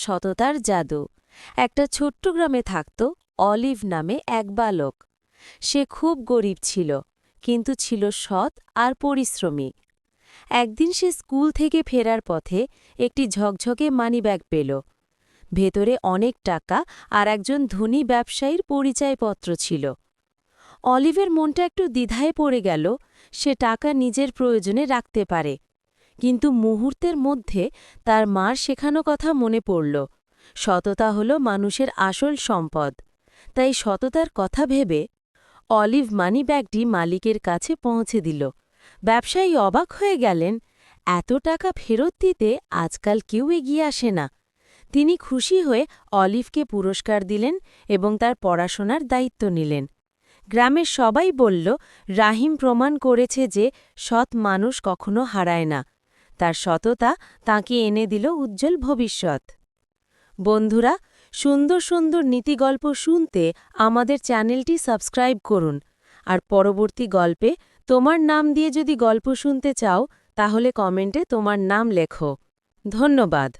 সততার জাদু। একটা ছোট্ট গ্রামে থাকত অলিভ নামে এক বালক। সে খুব গরিব ছিল, কিন্তু ছিল সৎ আর পরিশ্রমী। একদিন সে স্কুল থেকে ফেরার পথে একটি ঝকঝকে মানিব্যাগ পেল। ভেতরে অনেক টাকা আর একজন ধনী ব্যবসায়ীর পরিচয়পত্র ছিল। অলিভের মনটা একটু দ্বিধায় পড়ে গেল। সে টাকা নিজের প্রয়োজনে রাখতে পারে, কিন্তু মুহূর্তের মধ্যে তার মার শেখানো কথা মনে পড়ল। সততা হল মানুষের আসল সম্পদ। তাই সততার কথা ভেবে অলিভ মানিব্যাগটি মালিকের কাছে পৌঁছে দিল। ব্যবসায়ী অবাক হয়ে গেলেন, এত টাকা ফেরত দিতে আজকাল কেউ এগিয়ে আসে না। তিনি খুশি হয়ে অলিভকে পুরস্কার দিলেন এবং তার পড়াশোনার দায়িত্ব নিলেন। গ্রামের সবাই বলল, রাহিম প্রমাণ করেছে যে সৎ মানুষ কখনো হারায় না। তার সততা তাঁকে এনে দিল উজ্জ্বল ভবিষ্যৎ। বন্ধুরা, সুন্দর সুন্দর নীতিগল্প শুনতে আমাদের চ্যানেলটি সাবস্ক্রাইব করুন। আর পরবর্তী গল্পে তোমার নাম দিয়ে যদি গল্প শুনতে চাও, তাহলে কমেন্টে তোমার নাম লেখো। ধন্যবাদ।